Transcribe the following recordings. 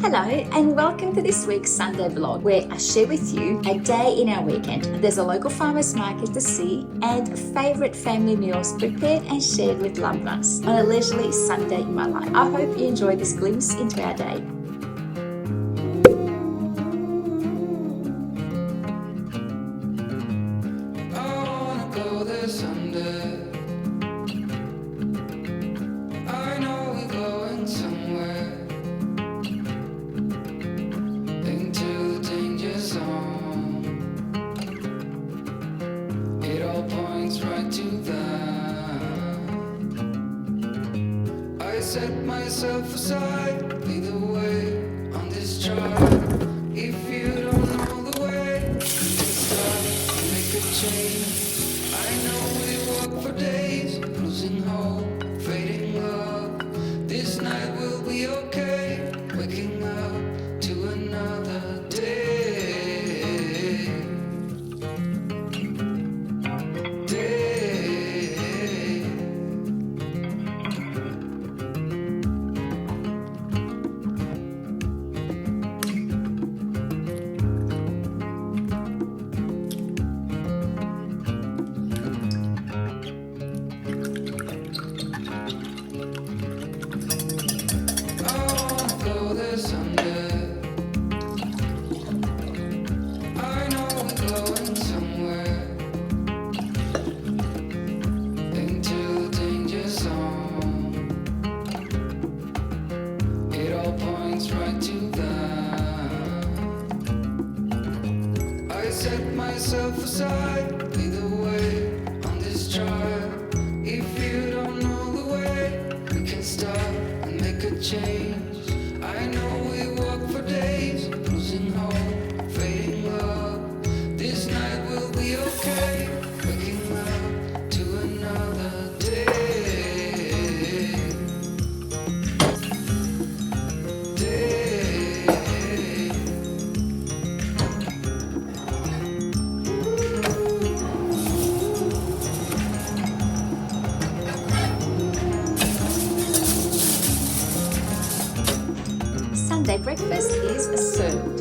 Hello and welcome to this week's Sunday vlog where I share with you a day in our weekend. There's a local farmers market to see and favourite family meals prepared and shared with loved ones on a leisurely Sunday in my life. I hope you enjoy this glimpse into our day. Set myself aside, lead the way on this drive. If you don't know the way, you can start and make a change. I know we walk for days, losing hope, fading love. This night will be okay, waking up to another day. Set myself aside, lead the way on this drive. If you don't know the way, we can start and make a change. I know we walk for days, losing hope, fading love. This night will be okay, waking up to another day. Sunday breakfast is served.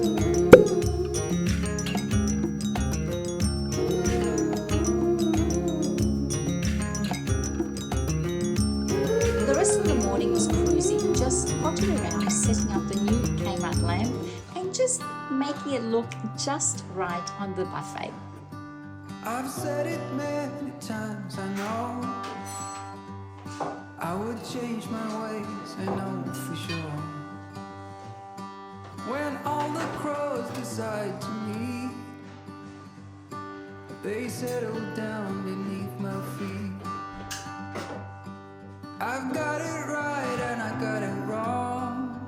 The rest of the morning was cruisy, just potting around, setting up the new Kmart lamp and just making it look just right on the buffet. I've said it many times, I know I would change my ways, I know for sure. When all the crows decide to meet, they settle down beneath my feet. I've got it right and I got it wrong,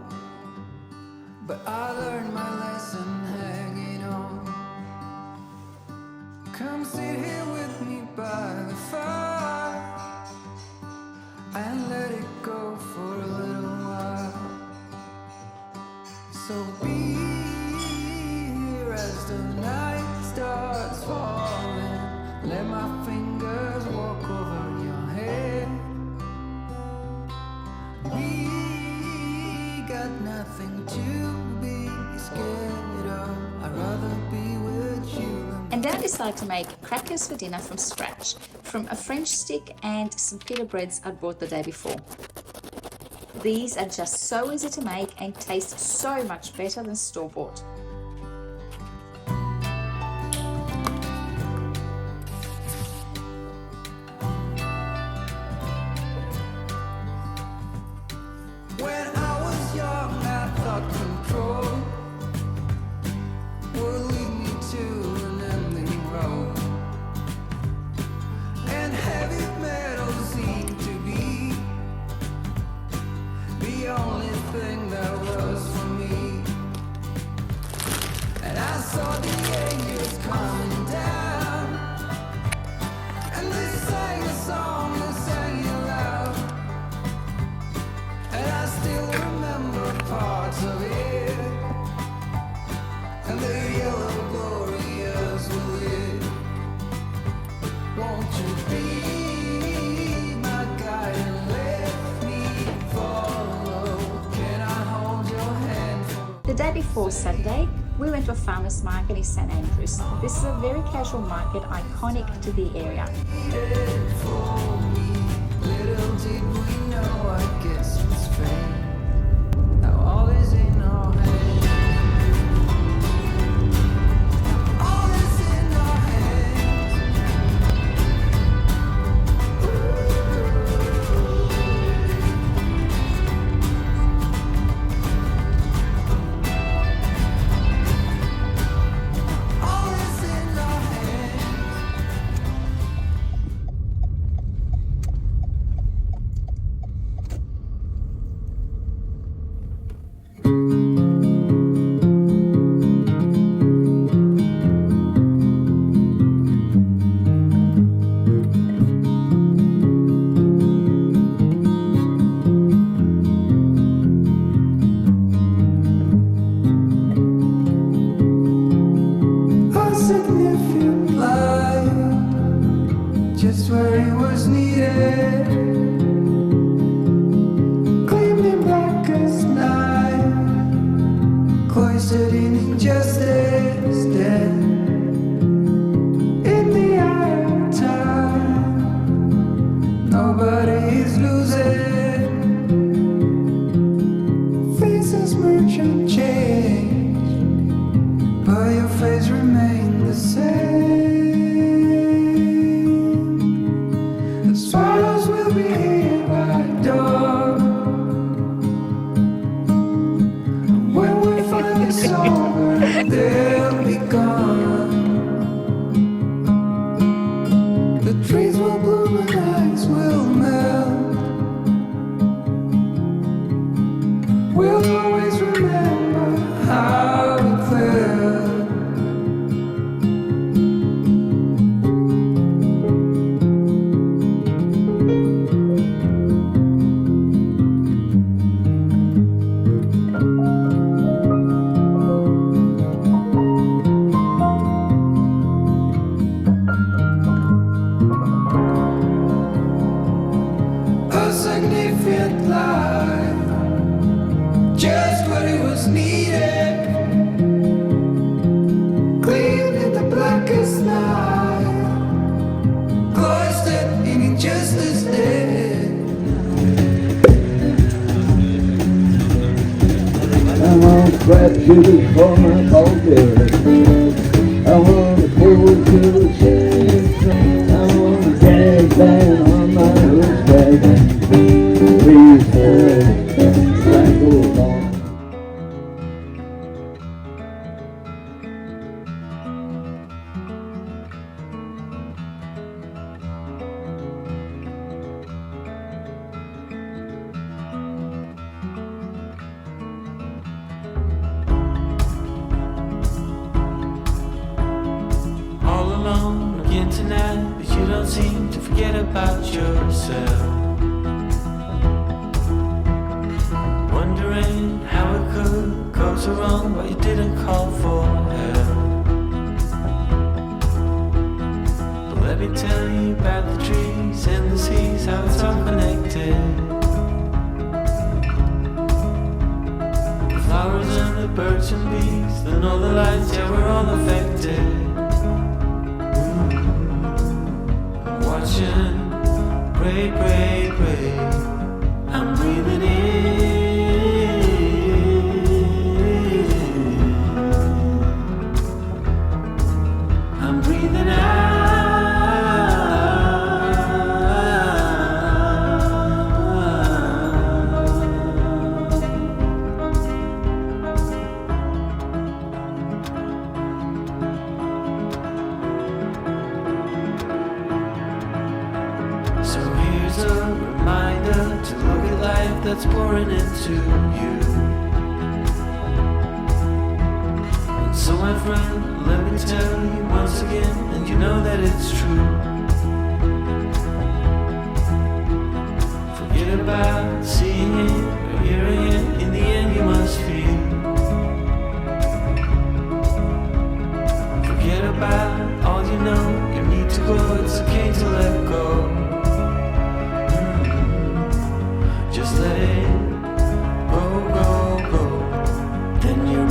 but I learned my lesson hanging on. Come sit here with me by the fire and let it go for a little while. So be here as the night starts falling. Let my fingers walk over your head. We got nothing to be scared of. I'd rather be with you. And then I decided to make crackers for dinner from scratch, from a French stick and some pita breads I'd bought the day before. These are just so easy to make and taste so much better than store-bought. When I was young, I thought control would lead me to an ending road, and heavy metal seemed to be the only thing that was for me. And I saw the angels coming down, and they sang a song, they sang it loud, and I still remember parts of it. The day before Saturday, we went to a farmer's market in St Andrews. This is a very casual market, iconic to the area. Little did we know, I guess it's fate. Now all is in our hands. All is in our hands. All is in our hands. A significant light, just where it was needed, gleaming black as night, cloistered in injustice, dead in the eye of time. Nobody is losing, faces merge and change, but your face remains the same. The swallows will be here by dawn. And when we finally sober, they'll be gone. The trees will bloom and ice will melt. We'll always remember how it felt. A significant light, just what it was needed, gleamed in the blackest night, cloistered in injustice dead. I want Crepes for my Maltese. I want to pull to the chin. I want to drag down on my horseback. Please hold, cycle on. All alone again tonight, but you don't seem to forget about yourself. Wondering how it could go so wrong, but you didn't call for help. But let me tell you about the trees and the seas, how it's all connected. The flowers and the birds and bees, the northern lights, yeah, we're all affected. Watching, pray, pray, pray. I'm breathing in. I'm breathing out. So here's a reminder to look at life that's pouring into you. And so my friend, let me tell you once again, and you know that it's true. Forget about seeing it or hearing it, in the end you must feel. Forget about all you know, you need to go, it's okay to let go. Just let it go, go, go. Then you're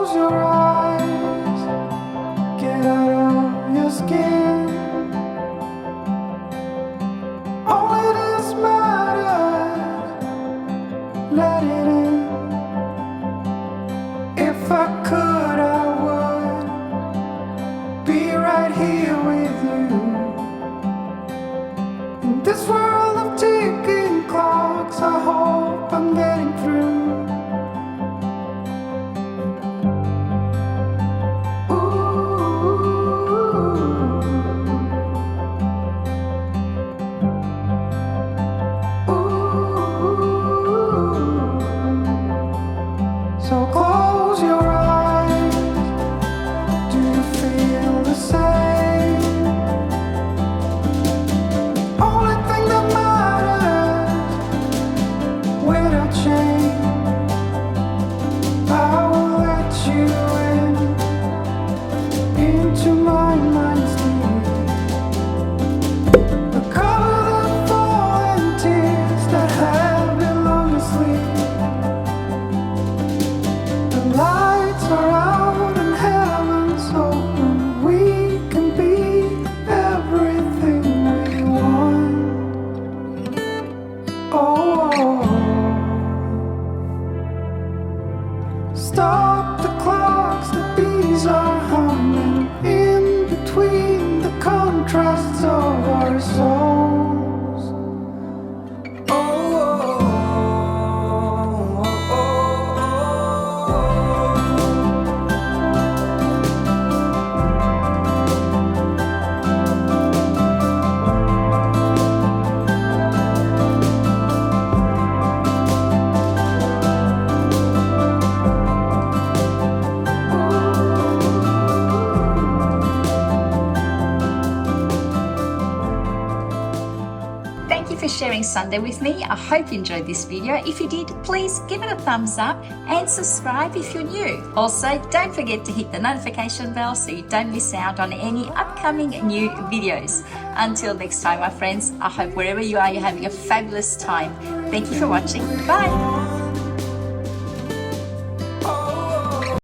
close your eyes, get out of your skin. All it is matters, let it in. If I could, I would be right here with you. In this world of ticking clocks, I hope I'm getting through. So close your eyes. Do you feel the same? Only thing that matters, without shame, I will let you into my mind's deep. Recover the fallen tears that have been long asleep. The lights are out and heaven's open. We can be everything we want. Oh, stop the clocks, the bees are humming in between the contrasts of our souls. Oh, Thank you for sharing Sunday with me. I hope you enjoyed this video. If you did, please give it a thumbs up and subscribe if you're new. Also, don't forget to hit the notification bell so you don't miss out on any upcoming new videos. Until next time, my friends, I hope wherever you are, you're having a fabulous time. Thank you for watching. Bye.